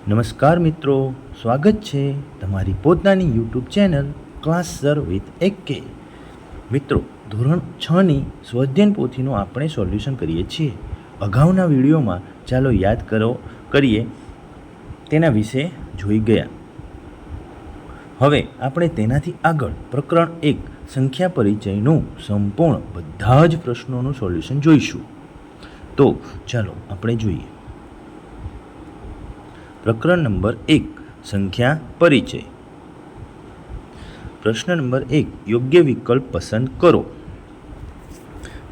નમસ્કાર મિત્રો, સ્વાગત છે તમારી પોતાની YouTube channel class sir with AK. મિત્રો, ધોરણ 6ની સ્વાધ્યાયન પોથીનું આપણે સોલ્યુશન કરીએ છીએ. અગાઉના વિડીયોમાં ચાલો યાદ કરીએ તેના વિશે જોઈ ગયા. હવે આપણે તેનાથી આગળ પ્રકરણ 1 સંખ્યા પરિચયનું સંપૂર્ણ બધા જ પ્રશ્નોનું સોલ્યુશન જોઈશું. તો ચાલો આપણે જોઈએ. પ્રકરણ નંબર 1 સંખ્યા પરિચય. પ્રશ્ન નંબર 1, યોગ્ય વિકલ્પ પસંદ કરો.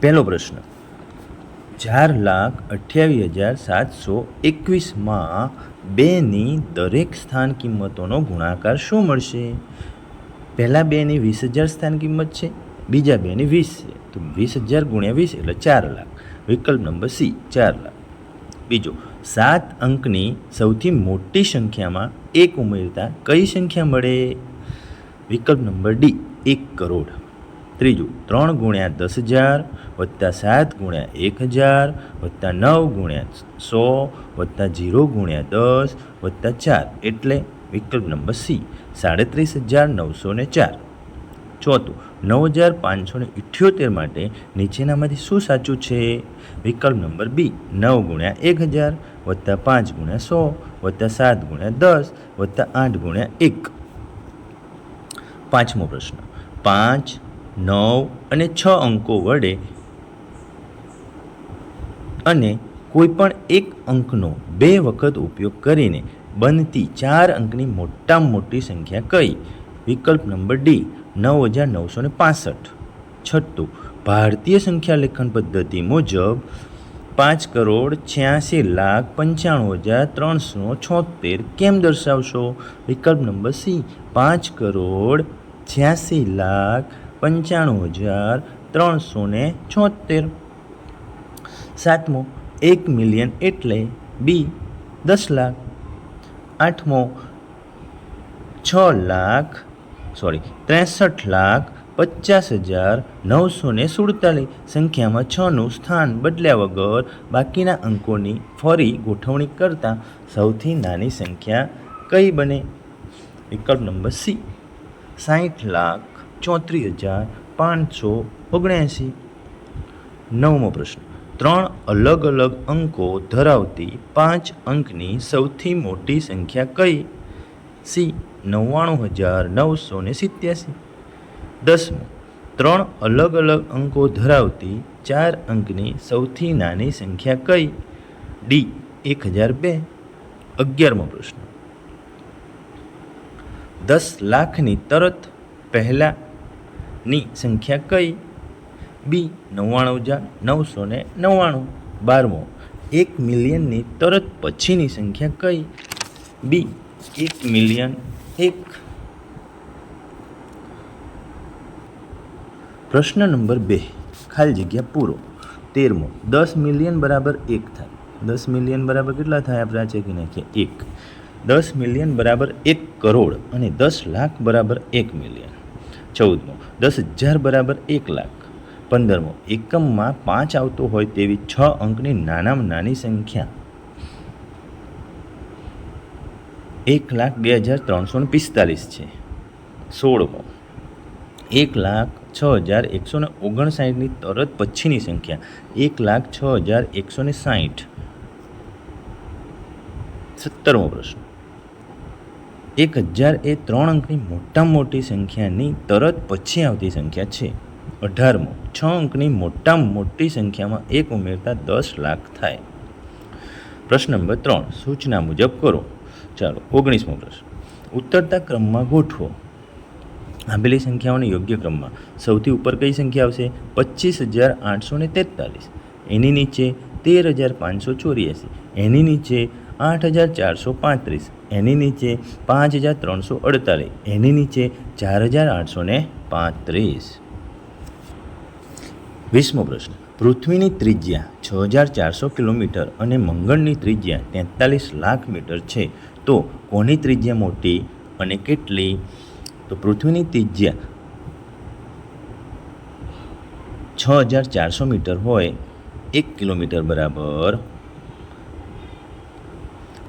પહેલો પ્રશ્ન, 4,28,721માં 2ની દરેક સ્થાન કિંમતોનો ગુણાકાર શું મળશે? પહેલા 2ની 20,000 સ્થાન કિંમત છે, બીજા 2ની 20 છે, તો 20,000 ગુણ્યા 20 એટલે 4 લાખ. વિકલ્પ નંબર C 4 લાખ. બીજો, 7 અંકની સૌથી મોટી સંખ્યામાં 1 ઉમેરતા કઈ સંખ્યા મળે? વિકલ્પ નંબર D 1 કરોડ. ત્રીજું, 3 ગુણ્યા 10,000 વત્તા 7 ગુણ્યા 1,000 વત્તા 9 ગુણ્યા 100 વત્તા 0 ગુણ્યા 10 વત્તા 4 એટલે વિકલ્પ નંબર C 37,904. ચોથું, 9,578 માટે નીચેનામાંથી શું સાચું છે? વિકલ્પ નંબર B 9 ગુણ્યા 1,000 વત્તા 5 ગુણ્યા 100 વત્તા 7 ગુણ્યા 10 વત્તા 8 ગુણ્યા 1. પાંચમો પ્રશ્ન, 5, 9 અને 6 અંકો વડે અને કોઈ પણ એક અંકનો 2 વખત ઉપયોગ કરીને બનતી 4 અંકની મોટામાં મોટી સંખ્યા કઈ? વિકલ્પ નંબર D 9,965. છઠ્ઠું, ભારતીય સંખ્યા લેખન પદ્ધતિ મુજબ 5,86,95,376 કેમ દર્શાવશો? વિકલ્પ નંબર C 5,86,95,376. સાતમો, 1 મિલિયન એટલે B 10 લાખ. આઠમો, 63,50,947 સંખ્યામાં 6નું સ્થાન બદલ્યા વગર બાકીના અંકોની ફરી ગોઠવણી કરતાં સૌથી નાની સંખ્યા કઈ બને? વિકલ્પ નંબર C 60,34,579. નવમો પ્રશ્ન, 3 અલગ અલગ અંકો ધરાવતી 5 અંકની સૌથી મોટી સંખ્યા કઈ? C 99,987. દસમો, 3 અલગ અલગ અંકો ધરાવતી 4 અંકની સૌથી નાની સંખ્યા કઈ? D 1,002. 11મો પ્રશ્ન, 10 લાખની તરત પહેલાની સંખ્યા કઈ? B 99,999. 12મો, 1 મિલિયનની તરત પછીની સંખ્યા કઈ? B 1 million 1. પ્રશ્ન નંબર 2, ખાલી જગ્યા પૂરો. 13મો, 10 મિલિયન બરાબર 1 થાય. 10 મિલિયન બરાબર કેટલા થાય? આપણે આ ચેકી નાખીએ 1. 10 મિલિયન બરાબર 1 કરોડ અને 10 લાખ બરાબર 1 મિલિયન. 14મો, 10,000 બરાબર 1 લાખ. 15મો, એકમમાં 5 આવતો હોય તેવી 6 અંકની નાનામાં નાની સંખ્યા 1,02,345 છે. 16મો, 1,06,159ની તરત પછીની સંખ્યા 1,06,160. 17મો પ્રશ્ન, 1,000 એ 3 અંકની મોટામાં મોટી સંખ્યાની તરત પછી આવતી સંખ્યા છે. 18મો, 6 અંકની મોટામાં મોટી સંખ્યામાં 1 ઉમેરતા 10 લાખ થાય. પ્રશ્ન નંબર 3, સૂચના મુજબ કરો. ચાલો, 19મો પ્રશ્ન, ઉતરતા ક્રમમાં ગોઠવો. આપેલી સંખ્યાઓને યોગ્ય ક્રમમાં. સૌથી ઉપર કઈ સંખ્યા આવશે? 25,843. એની નીચે 13,584. એની નીચે 8,435. એની નીચે 5,348. એની નીચે 4,835. 20મો પ્રશ્ન, પૃથ્વીની ત્રિજ્યા 6,400 કિલોમીટર અને મંગળની ત્રિજ્યા 43 લાખ મીટર છે, તો કોની ત્રિજ્યા મોટી અને કેટલી? તો પૃથ્વીની ત્રિજ્યા 6,400 મીટર હોય 1 કિલોમીટર બરાબર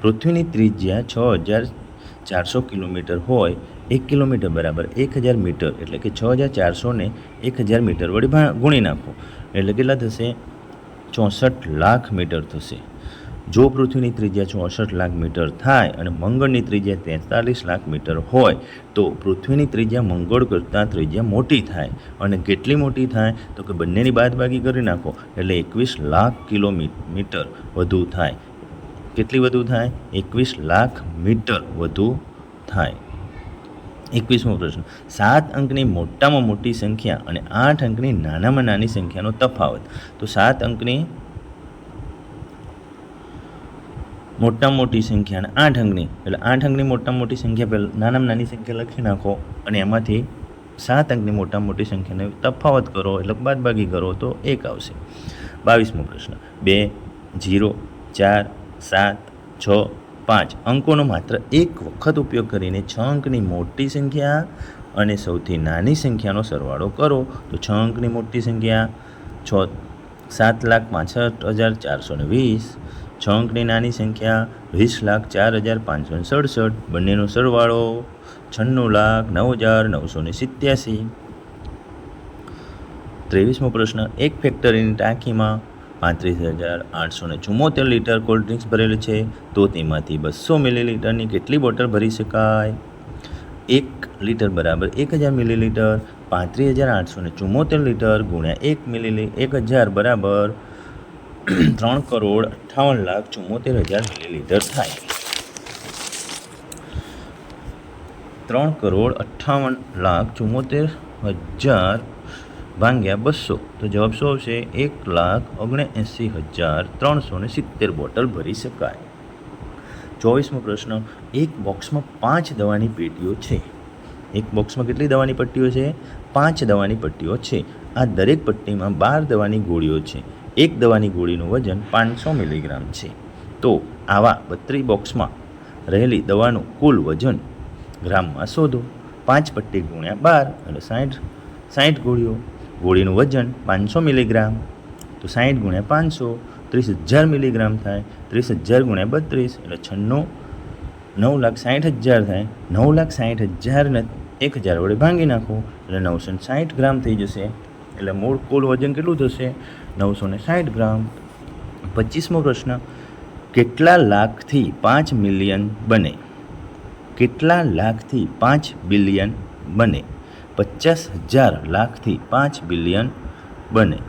પૃથ્વીની ત્રિજ્યા 6400 કિલોમીટર હોય. 1 કિલોમીટર બરાબર 1000 મીટર, એટલે કે 6400ને 1000 મીટર વડે ગુણી નાખો એટલે કેટલા થશે? 64 લાખ મીટર થશે. જો પૃથ્વીની ત્રિજ્યા 64 લાખ મીટર થાય અને મંગળની ત્રિજ્યા 43 લાખ મીટર હોય તો પૃથ્વીની ત્રિજ્યા મંગળ કરતાં ત્રિજ્યા મોટી થાય. અને કેટલી મોટી થાય? તો કે બંનેની બાદબાકી કરી નાખો એટલે 21 લાખ કિલોમીટર વધુ થાય. કેટલી વધુ થાય? 21 લાખ મીટર વધુ થાય. 21મો પ્રશ્ન, 7 અંકની મોટામાં મોટી સંખ્યા અને 8 અંકની નાનામાં નાની સંખ્યાનો તફાવત. તો 7 અંકની મોટામાં મોટી સંખ્યા અને 8 અંકની, એટલે 8 અંકની મોટામાં મોટી સંખ્યા પહેલાં નાનામાં નાની સંખ્યા લખી નાખો અને એમાંથી 7 અંકની મોટામાં મોટી સંખ્યાને તફાવત કરો એટલે બાદબાકી કરો તો 1 આવશે. 22મો પ્રશ્ન, 2, 0, 4, 7, 6, 5 અંકોનો માત્ર એક વખત ઉપયોગ કરીને 6 અંકની મોટી સંખ્યા અને સૌથી નાની સંખ્યાનો સરવાળો કરો. તો 6 અંકની મોટી સંખ્યા 7,65,420, 6 અંકની નાની સંખ્યા 20,04,567, બંનેનો સરવાળો 96,09,987. 23મો પ્રશ્ન, એક ફેક્ટરીની ટાંકીમાં 35,874 લીટર કોલ્ડ ડ્રિંક્સ ભરેલી છે તો તેમાંથી 200 મિલીલીટરની કેટલી બોટલ ભરી શકાય? 1 લીટર બરાબર 1000 મિલીલીટર, 35,874 લીટર ગુણ્યા 1000 બરાબર 3,58,74,000 મિલીલીટર થાય. 3,58,74,000 ભાગ્યા 200 તો જવાબ શું આવશે? 1,79,370 બોટલ ભરી શકાય. 24મો પ્રશ્ન, એક બોક્સમાં 5 દવાની પેટીઓ છે. એક બોક્સમાં કેટલી દવાની પટ્ટીઓ છે? 5 દવાની પટ્ટીઓ છે. આ દરેક પટ્ટીમાં 12 દવાની ગોળીઓ છે. એક દવાની ગોળીનું વજન 500 મિલીગ્રામ છે. તો આવા 32 બોક્સમાં રહેલી દવાનું કુલ વજન ગ્રામમાં શોધો. 5 પટ્ટી ગુણ્યા 12 એટલે 60 ગોળીઓ. ગોળીનું વજન 500 મિલીગ્રામ, તો 60 ગુણ્યા 500 30,000 મિલીગ્રામ થાય. 30,000 ગુણ્યા 32 એટલે 9,60,000 થાય. 9,60,000ને 1000 વડે ભાંગી નાખો એટલે 960 ગ્રામ થઈ જશે. એટલે મૂળ કુલ વજન કેટલું થશે? 960 ગ્રામ. 25મો પ્રશ્ન, કેટલા લાખથી 5 મિલિયન બને? કેટલા લાખથી 5 બિલિયન બને? 50,000 લાખથી 5 બિલિયન બને.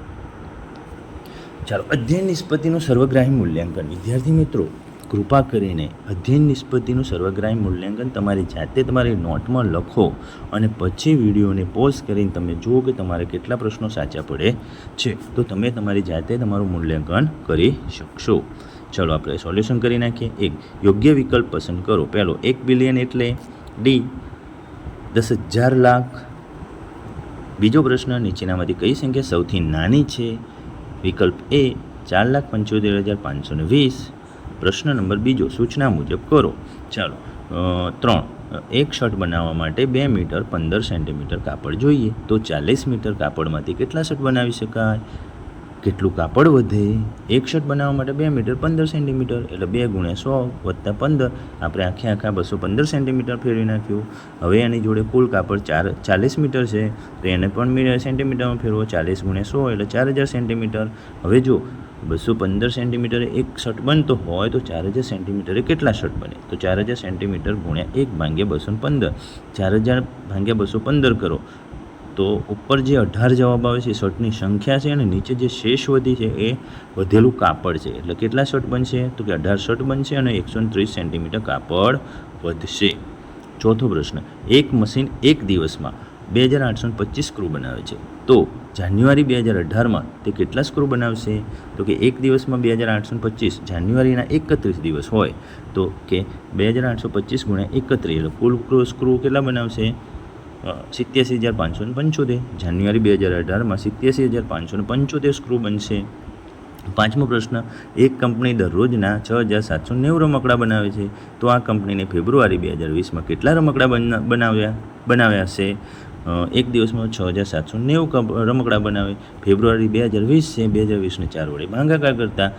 ચાલો, અધ્યયન નિષ્પત્તિનું સર્વગ્રાહી મૂલ્યાંકન. વિદ્યાર્થી મિત્રો, કૃપા કરીને અધ્યયન નિષ્પત્તિનું સર્વગ્રાહી મૂલ્યાંકન તમારી જાતે તમારી નોટમાં લખો અને પછી વિડીયોને પોઝ કરીને તમે જુઓ કે તમારે કેટલા પ્રશ્નો સાચા પડે છે. તો તમે તમારી જાતે તમારું મૂલ્યાંકન કરી શકશો. ચાલો આપણે સોલ્યુશન કરી નાખીએ. 1, યોગ્ય વિકલ્પ પસંદ કરો. પહેલો, 1 બિલિયન એટલે ડી 10,000 લાખ. બીજો પ્રશ્ન, નીચેનામાંથી કઈ સંખ્યા સૌથી નાની છે? વિકલ્પ એ 4,75,520. પ્રશ્ન નંબર બીજો, સૂચના મુજબ કરો. ચાલો, 3, એક શર્ટ બનાવવા માટે 2 મીટર 15 સેન્ટીમીટર કાપડ જોઈએ તો 40 મીટર કાપડમાંથી કેટલા શર્ટ બનાવી શકાય? કેટલું કાપડ વધે? એક શર્ટ બનાવવા માટે 2 મીટર 15 સેન્ટીમીટર એટલે 2 ગુણ્યા 100 વત્તા 15. આપણે આખા 215 સેન્ટીમીટર ફેરવી નાખ્યું. હવે એની જોડે કુલ કાપડ 40 મીટર છે તો એને પણ સેન્ટીમીટરમાં ફેરવો. 40 ગુણ્યા 100 એટલે 4,000 સેન્ટીમીટર. હવે જો 215 સેન્ટીમીટરે એક શર્ટ બનતો હોય તો 4,000 સેન્ટીમીટરે કેટલા શર્ટ બને? તો 4,000 સેન્ટીમીટર ગુણ્યા 1 ભાગ્યા 215. 4,000 ભાગ્યા 215 કરો તો ઉપર જે 18 જવાબ આવે છે શર્ટની સંખ્યા છે અને નીચે જે શેષ વધી છે એ વધેલું કાપડ છે. એટલે કેટલા શર્ટ બનશે? તો કે 18 શર્ટ બનશે અને 130 સેન્ટીમીટર કાપડ વધશે. ચોથો પ્રશ્ન, એક મશીન એક દિવસમાં 2,825 સ્ક્રૂ બનાવે છે તો જાન્યુઆરી 2018માં તે કેટલા સ્ક્રૂ બનાવશે? તો કે એક દિવસમાં 2,825, જાન્યુઆરીના 31 દિવસ હોય તો કે 2,825 ગુણ્યા 31 એટલે કુલ સ્ક્રૂ કેટલા બનાવશે? 87,575. જાન્યુઆરી 2018માં 87,575 સ્ક્રૂ બનશે. પાંચમો પ્રશ્ન, એક કંપની દરરોજના 6,790 રમકડાં બનાવે છે તો આ કંપનીને ફેબ્રુઆરી 2020માં કેટલા રમકડાં બનાવ્યા હશે? એક દિવસમાં 6,790 રમકડાં બનાવે. ફેબ્રુઆરી 2020 છે, 2020ને 4 વડે ભાગાકાર કરતાં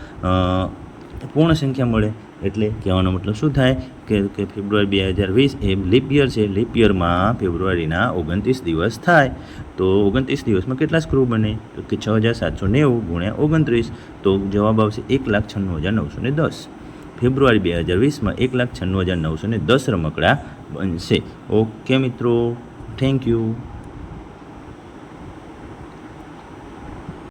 પૂર્ણ સંખ્યા મળે એટલે કહેવાનો મતલબ શું થાય કે ફેબ્રુઆરી 2020 એ લીપ યર છે. લીપ યરમાં ફેબ્રુઆરીના 29 દિવસ થાય. તો 29 દિવસમાં કેટલા સ્ક્રૂ બને? તો કે 6790 ગુણ્યા 29. તો જવાબ આવશે 1,96,910. ફેબ્રુઆરી 2020માં 1,96,910 રમકડા બનશે. ઓકે મિત્રો, થેન્ક યુ.